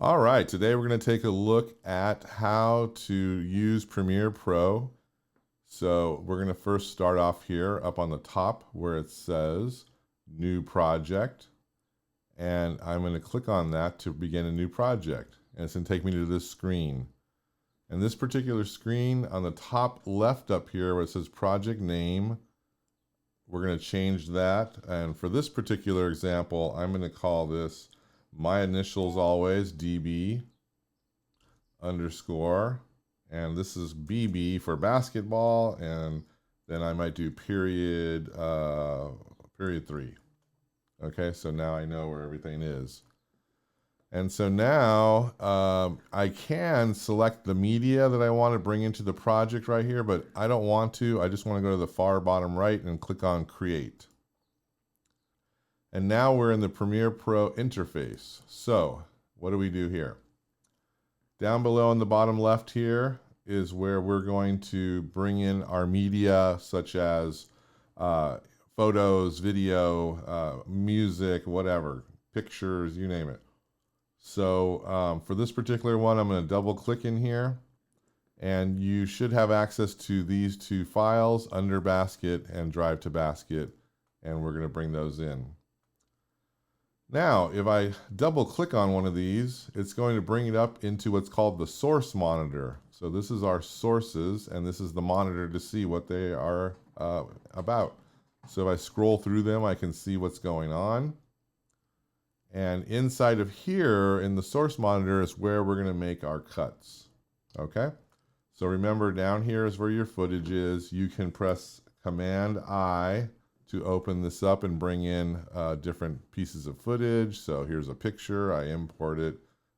All right, today we're going to take a look at how to use Premiere Pro. So we're going to first start off here up on the top where it says New Project. And I'm going to click on that to begin a new project. And it's going to take me to this screen. And this particular screen on the top left up here where it says Project Name, we're going to change that. And for this particular example, I'm going to call this my initials always, DB underscore, and this is BB for basketball, and then I might do period 3. Okay, so now I know where everything is. And so now I can select the media that I want to bring into the project right here, but I don't want to. I just want to go to the far bottom right and click on Create. And now we're in the Premiere Pro interface. So what do we do here? Down below in the bottom left here is where we're going to bring in our media, such as photos, video, music, whatever, pictures, you name it. So for this particular one, I'm going to double click in here, and you should have access to these two files, Under Basket and Drive to Basket, and we're going to bring those in. Now, if I double click on one of these, it's going to bring it up into what's called the source monitor. So this is our sources, and this is the monitor to see what they are about. So if I scroll through them, I can see what's going on. And inside of here in the source monitor is where we're going to make our cuts. Okay? So remember, down here is where your footage is. You can press Command I to open this up and bring in different pieces of footage. So here's a picture, I import it,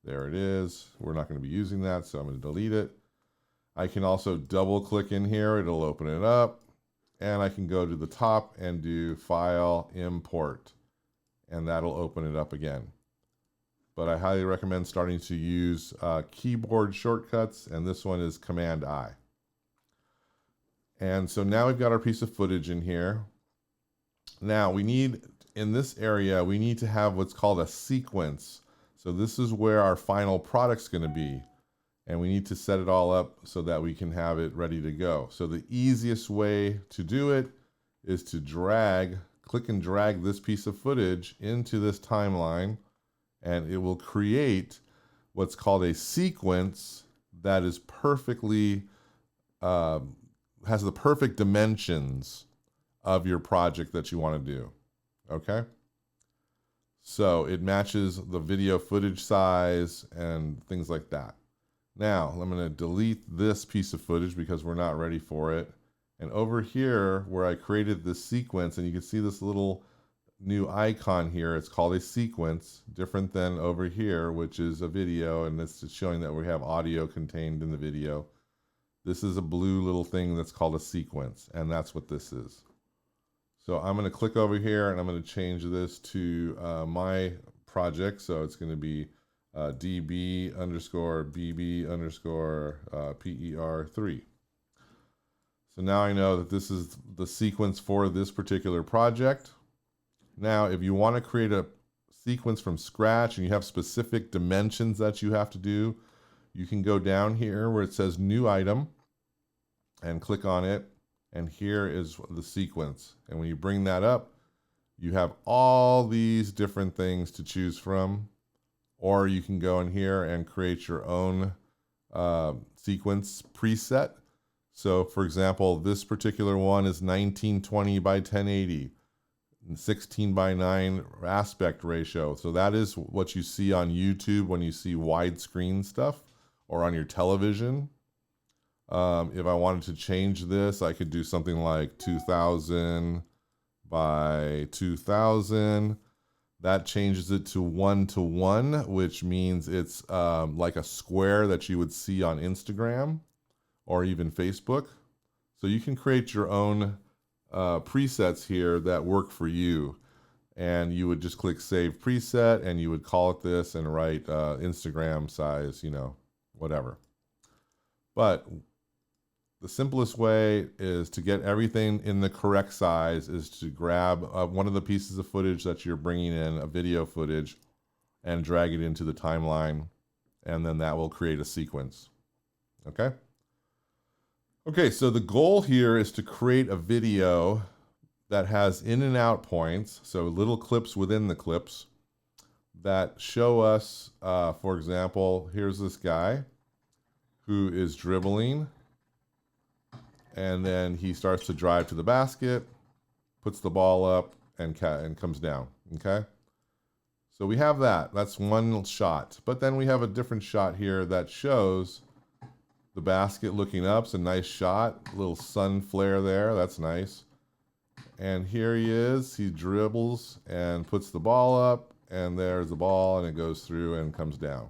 there it is. We're not going to be using that, so I'm going to delete it. I can also double click in here, it'll open it up, and I can go to the top and do File, Import, and that'll open it up again. But I highly recommend starting to use keyboard shortcuts, and this one is Command I. And so now we've got our piece of footage in here. Now we need, in this area, we need to have what's called a sequence. So this is where our final product's going to be. And we need to set it all up so that we can have it ready to go. So the easiest way to do it is to click and drag this piece of footage into this timeline, and it will create what's called a sequence that is perfectly, has the perfect dimensions of your project that you want to do. Okay? So it matches the video footage size and things like that. Now, I'm going to delete this piece of footage because we're not ready for it. And over here where I created this sequence, and you can see this little new icon here, it's called a sequence, different than over here, which is a video, and it's just showing that we have audio contained in the video. This is a blue little thing that's called a sequence, and that's what this is. So I'm going to click over here, and I'm going to change this to my project. So it's going to be DB underscore BB underscore PER 3. So now I know that this is the sequence for this particular project. Now, if you want to create a sequence from scratch and you have specific dimensions that you have to do, you can go down here where it says New Item and click on it. And here is the sequence. And when you bring that up, you have all these different things to choose from. Or you can go in here and create your own sequence preset. So for example, this particular one is 1920 by 1080, and 16 by 9 aspect ratio. So that is what you see on YouTube when you see widescreen stuff, or on your television. If I wanted to change this, I could do something like 2000 by 2000. That changes it to 1:1, which means it's like a square that you would see on Instagram or even Facebook. So you can create your own presets here that work for you. And you would just click Save Preset, and you would call it this and write Instagram size, whatever. But the simplest way is to get everything in the correct size is to grab one of the pieces of footage that you're bringing in, a video footage, and drag it into the timeline. and then that will create a sequence. Okay? Okay, so the goal here is to create a video that has in and out points, so little clips within the clips that show us, for example, here's this guy who is dribbling, and then he starts to drive to the basket, puts the ball up, and comes down, okay? So we have that. That's one shot. But then we have a different shot here that shows the basket looking up. It's a nice shot. A little sun flare there. That's nice. And here he is. He dribbles and puts the ball up. And there's the ball. And it goes through and comes down.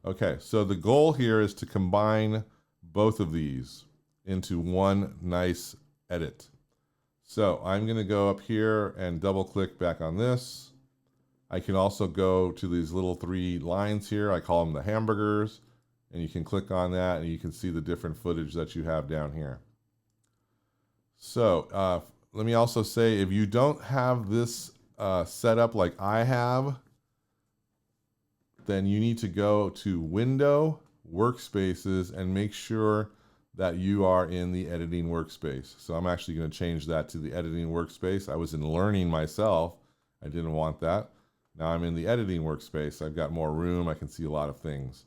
Okay, so the goal here is to combine both of these into one nice edit. So I'm going to go up here and double click back on this. I can also go to these little 3 lines here. I call them the hamburgers. And you can click on that and you can see the different footage that you have down here. So let me also say, if you don't have this set up like I have, then you need to go to Window, Workspaces, and make sure that you are in the editing workspace. So I'm actually going to change that to the editing workspace. I was in learning myself. I didn't want that. Now I'm in the editing workspace. I've got more room. I can see a lot of things.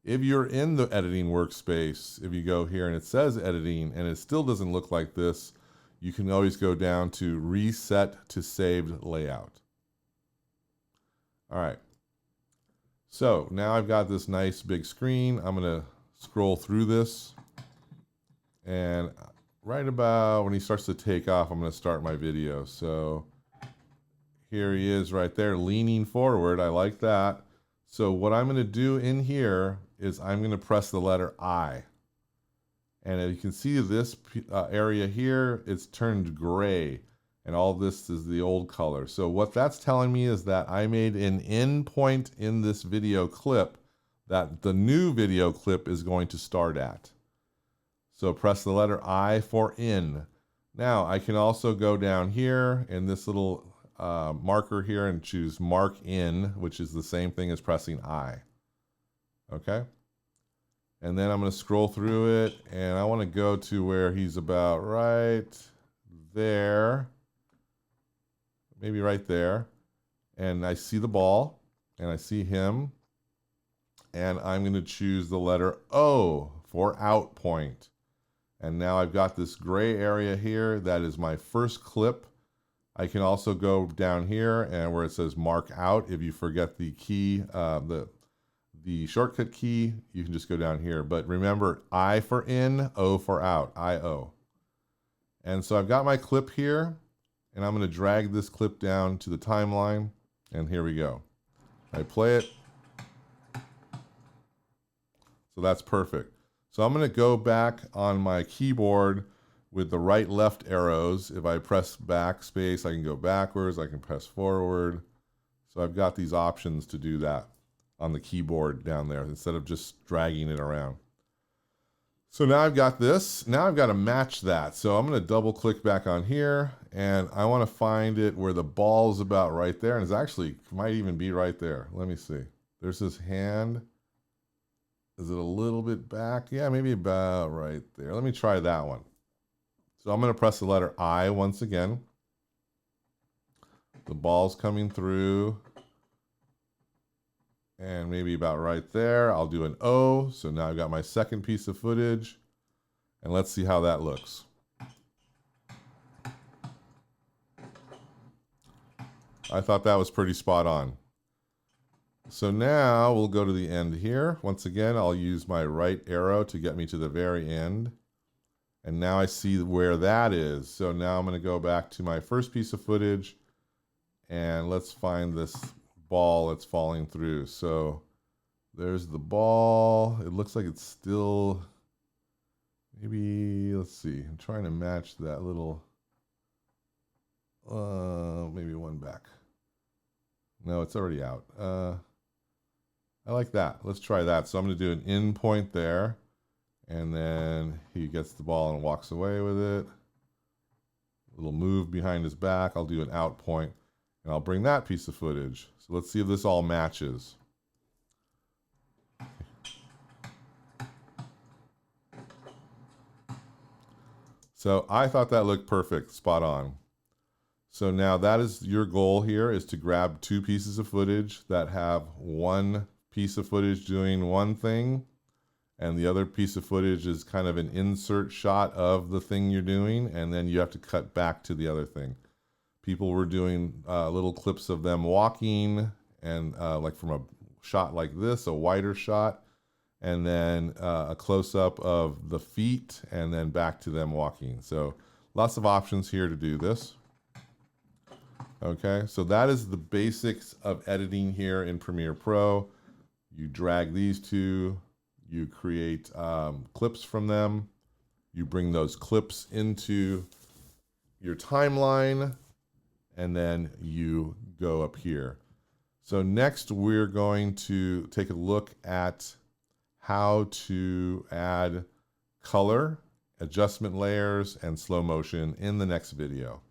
If you're in the editing workspace, if you go here and it says editing and it still doesn't look like this, you can always go down to reset to saved layout. All right. So now I've got this nice big screen. I'm going to scroll through this. And right about when he starts to take off, I'm going to start my video. So here he is right there leaning forward. I like that. So what I'm going to do in here is I'm going to press the letter I. And as you can see this area here, it's turned gray. And all this is the old color. So what that's telling me is that I made an end point in this video clip that the new video clip is going to start at. So press the letter I for in. Now I can also go down here in this little marker here and choose mark in, which is the same thing as pressing I. Okay. And then I'm going to scroll through it and I want to go to where he's about right there. Maybe right there. And I see the ball and I see him. And I'm going to choose the letter O for out point. And now I've got this gray area here. That is my first clip. I can also go down here and where it says mark out. If you forget the key, the shortcut key, you can just go down here. But remember, I for in, O for out, I-O. And so I've got my clip here, and I'm going to drag this clip down to the timeline. And here we go. I play it. So that's perfect. So I'm going to go back on my keyboard with the right left arrows. If I press backspace, I can go backwards. I can press forward. So I've got these options to do that on the keyboard down there instead of just dragging it around. So now I've got this. Now I've got to match that. So I'm going to double click back on here and I want to find it where the ball's about right there. And it's actually might even be right there. Let me see. There's this hand. Is it a little bit back? Yeah, maybe about right there. Let me try that one. So I'm going to press the letter I once again. The ball's coming through. And maybe about right there. I'll do an O. So now I've got my second piece of footage. And let's see how that looks. I thought that was pretty spot on. So now we'll go to the end here. Once again, I'll use my right arrow to get me to the very end. And now I see where that is. So now I'm going to go back to my first piece of footage. And let's find this ball that's falling through. So there's the ball. It looks like it's still, maybe, let's see. I'm trying to match that little, maybe one back. No, it's already out. I like that. Let's try that. So I'm going to do an in point there. And then he gets the ball and walks away with it. A little move behind his back. I'll do an out point. And I'll bring that piece of footage. So let's see if this all matches. So I thought that looked perfect, spot on. So now that is your goal here, is to grab 2 pieces of footage that have one piece of footage doing one thing, and the other piece of footage is kind of an insert shot of the thing you're doing, and then you have to cut back to the other thing. People were doing little clips of them walking, and like from a shot like this, a wider shot, and then a close-up of the feet, and then back to them walking. So lots of options here to do this. Okay, so that is the basics of editing here in Premiere Pro. You drag these two, you create clips from them, you bring those clips into your timeline, and then you go up here. So next we're going to take a look at how to add color, adjustment layers, and slow motion in the next video.